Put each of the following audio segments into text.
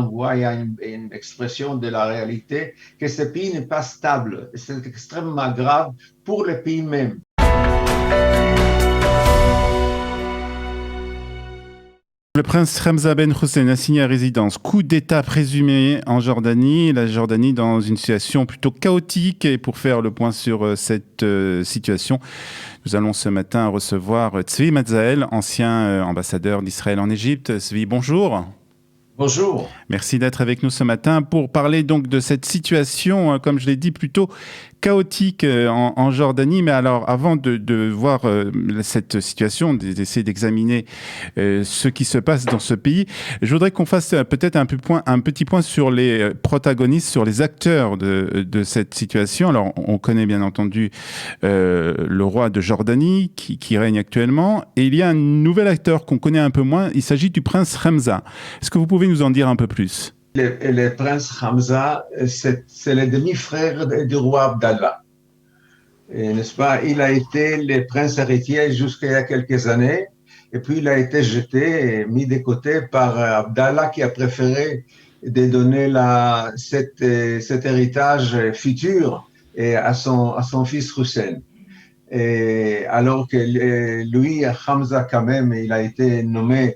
voit, il y a une expression de la réalité que ce pays n'est pas stable. C'est extrêmement grave pour le pays même. Le prince Hamza Ben Hussein a signé à résidence. Coup d'État présumé en Jordanie. La Jordanie dans une situation plutôt chaotique. Et pour faire le point sur cette situation, nous allons ce matin recevoir Tzvi Matzael, ancien ambassadeur d'Israël en Égypte. Tzvi, bonjour. Bonjour. Merci d'être avec nous ce matin pour parler donc de cette situation, comme je l'ai dit, plutôt chaotique en Jordanie. Mais alors, avant de voir cette situation, d'essayer d'examiner ce qui se passe dans ce pays, je voudrais qu'on fasse peut-être un petit point sur les protagonistes, sur les acteurs de cette situation. Alors, on connaît bien entendu le roi de Jordanie qui règne actuellement. Et il y a un nouvel acteur qu'on connaît un peu moins. Il s'agit du prince Hamza. Est-ce que vous pouvez nous en dire un peu plus? Le prince Hamza, c'est le demi-frère du roi Abdallah. N'est-ce pas? Il a été le prince héritier jusqu'à il y a quelques années, et puis il a été jeté et mis de côté par Abdallah qui a préféré de donner cet héritage futur à son fils Hussein. Et alors que lui, Hamza, quand même, il a été nommé,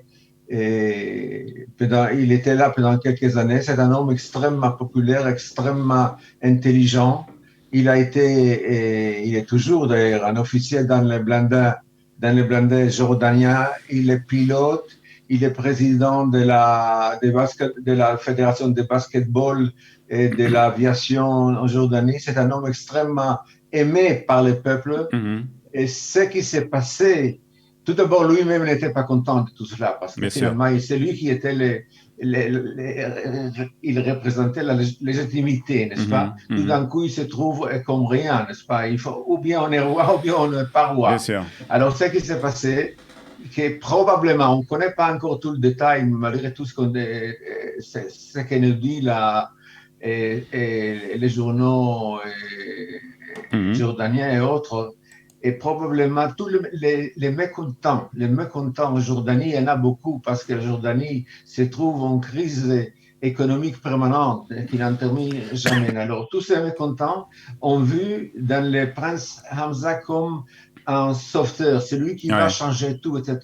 il était là pendant quelques années. C'est un homme extrêmement populaire, extrêmement intelligent. Il est toujours d'ailleurs un officier dans les blindés jordaniens. Il est pilote, il est président de la fédération de basketball et de l'aviation en Jordanie. C'est un homme extrêmement aimé par le peuple. Mm-hmm. Et ce qui s'est passé, tout d'abord, lui-même n'était pas content de tout cela, parce que Bien sûr. finalement, c'est lui qui était il représentait la légitimité, n'est-ce pas? Mm-hmm. Tout Mm-hmm. d'un coup, il se trouve comme rien, n'est-ce pas? Ou bien on est roi, ou bien on n'est pas Bien roi. sûr. Alors, ce qui s'est passé, que probablement, on ne connaît pas encore tout le détail, malgré tout ce que nous dit les journaux Mm-hmm. jordaniens et autres, et probablement tous les mécontents en Jordanie, il y en a beaucoup parce que la Jordanie se trouve en crise économique permanente qui n'en termine jamais. Alors tous ces mécontents ont vu dans le prince Hamza comme un sauveteur, celui qui va Ouais. changer tout, etc.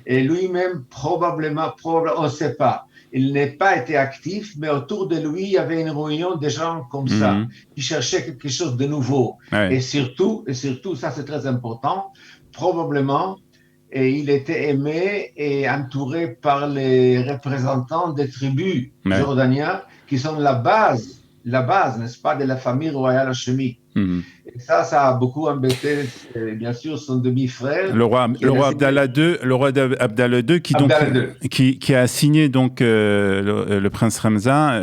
Et lui-même, probablement, on ne sait pas. Il n'a pas été actif, mais autour de lui, il y avait une réunion de gens comme ça, Mm-hmm. qui cherchaient quelque chose de nouveau. Ouais. Et surtout, ça c'est très important, probablement, et il était aimé et entouré par les représentants des tribus Ouais. jordaniennes qui sont la base, n'est-ce pas, de la famille royale hachémite. Mm-hmm. Et ça a beaucoup embêté, bien sûr, son demi-frère, qui Le a roi décidé, Abdallah II, Abdallah II Abdallah II. qui a signé donc le prince Hamza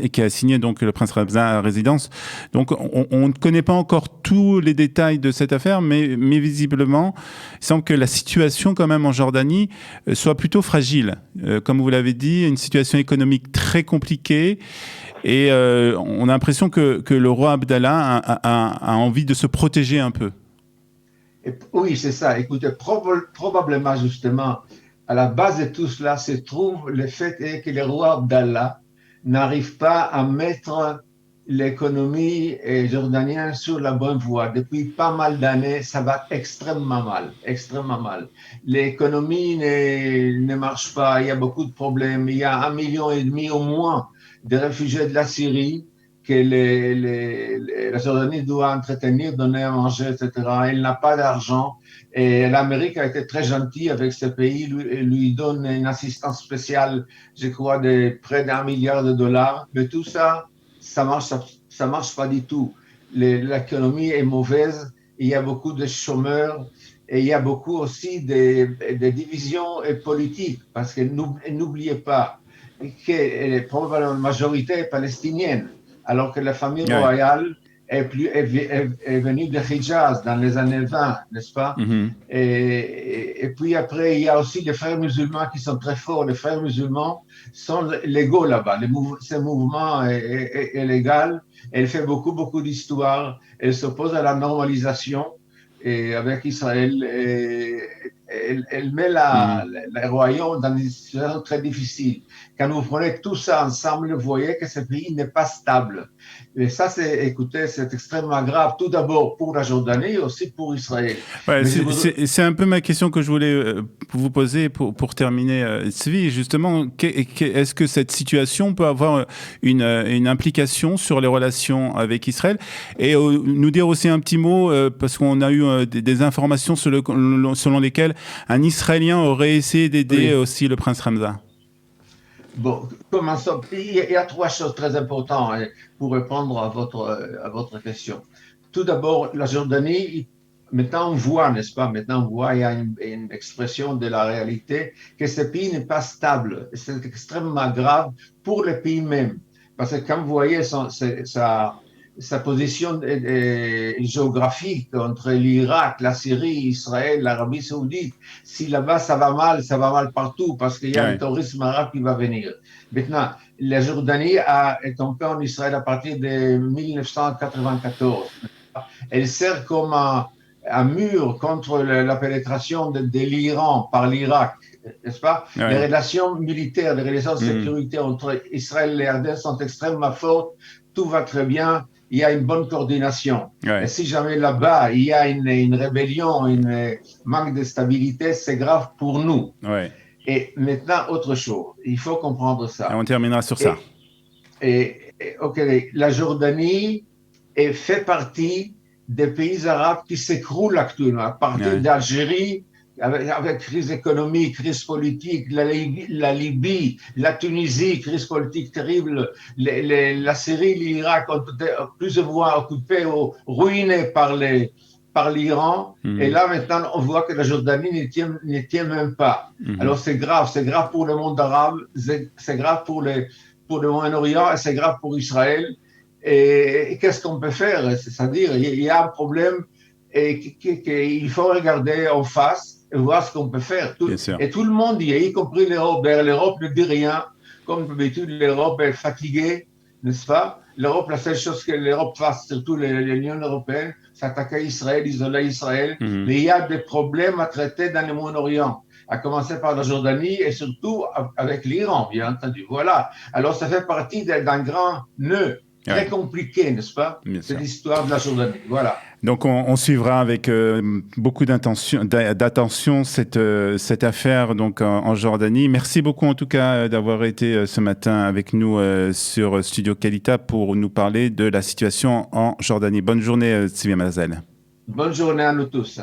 et qui a signé donc le prince Hamza à résidence. Donc on ne connaît pas encore tous les détails de cette affaire, mais visiblement, il semble que la situation quand même en Jordanie soit plutôt fragile. Comme vous l'avez dit, une situation économique très compliquée. Et on a l'impression que le roi Abdallah a envie de se protéger un peu. Oui, c'est ça. Écoutez, probablement, justement, à la base de tout cela se trouve le fait que le roi Abdallah n'arrive pas à mettre l'économie jordanienne sur la bonne voie. Depuis pas mal d'années, ça va extrêmement mal, extrêmement mal. L'économie ne marche pas, il y a beaucoup de problèmes. Il y a 1,5 million au moins de réfugiés de la Syrie que la Jordanie doit entretenir, donner à manger, etc. Elle n'a pas d'argent et l'Amérique a été très gentille avec ce pays, lui donne une assistance spéciale, je crois, de près d'1 milliard de dollars. Mais tout ça, ça marche pas du tout. L'économie est mauvaise, il y a beaucoup de chômeurs et il y a beaucoup aussi de divisions politiques parce que n'oubliez pas que probablement la majorité est palestinienne alors que la famille Ouais. royale est venue de Hijaz dans les années 20, n'est-ce pas? Mm-hmm. Et puis après, il y a aussi les frères musulmans qui sont très forts. Les frères musulmans sont légaux là-bas. Ce mouvement est légal. Elle fait beaucoup, beaucoup d'histoire. Elle s'oppose à la normalisation avec Israël. elle met le royaume dans une situation très difficile. Quand vous prenez tout ça ensemble, vous voyez que ce pays n'est pas stable. Et ça, écoutez, c'est extrêmement grave, tout d'abord pour la Jordanie et aussi pour Israël. Ouais, Mais c'est un peu ma question que je voulais vous poser pour terminer, Tzvi. Justement, est-ce que cette situation peut avoir une implication sur les relations avec Israël? Et nous dire aussi un petit mot, parce qu'on a eu des informations selon lesquelles un Israélien aurait essayé d'aider aussi le prince Hamza. Bon, commençons. Il y a trois choses très importantes pour répondre à votre question. Tout d'abord, la Jordanie, maintenant on voit, n'est-ce pas? Maintenant on voit, il y a une expression de la réalité que ce pays n'est pas stable. C'est extrêmement grave pour le pays même. Parce que comme vous voyez, sa position géographique entre l'Irak, la Syrie, Israël, l'Arabie Saoudite, si là-bas ça va mal partout parce qu'il y a le terrorisme arabe qui va venir. Maintenant, la Jordanie est tombée en Israël à partir de 1994. Elle sert comme un mur contre la pénétration de l'Iran par l'Irak, n'est-ce pas? Les relations militaires, les relations sécuritaires entre Israël et l'Arabie sont extrêmement fortes, tout va très bien, il y a une bonne coordination. Et si jamais là-bas, il y a une rébellion, un manque de stabilité, c'est grave pour nous. Et maintenant, autre chose, il faut comprendre ça. Et on terminera sur ça. Ok, la Jordanie fait partie des pays arabes qui s'écroulent actuellement, à partir d'Algérie, avec crise économique, crise politique, la Libye, la Tunisie, crise politique terrible, la Syrie, l'Irak ont été plus ou moins occupés ou ruinés par l'Iran. Et là, maintenant, on voit que la Jordanie ne tient même pas. Alors, c'est grave pour le monde arabe, c'est grave pour le Moyen-Orient et c'est grave pour Israël. Et qu'est-ce qu'on peut faire? C'est-à-dire, il y a un problème et qu'il faut regarder en face et voir ce qu'on peut faire. Et tout le monde y compris l'Europe. L'Europe ne dit rien. Comme d'habitude, l'Europe est fatiguée, n'est-ce pas? L'Europe, la seule chose que l'Europe fasse, surtout l'Union européenne, c'est attaquer Israël, isoler Israël. Mais il y a des problèmes à traiter dans le Moyen-Orient, à commencer par la Jordanie et surtout avec l'Iran, bien entendu. Voilà. Alors, ça fait partie d'un grand nœud très compliqué, n'est-ce pas? C'est l'histoire de la Jordanie. Voilà. Donc, on suivra avec beaucoup d'attention cette affaire donc en Jordanie. Merci beaucoup en tout cas d'avoir été ce matin avec nous sur Studio Kalita pour nous parler de la situation en Jordanie. Bonne journée, Tzvi Mazel. Bonne journée à nous tous.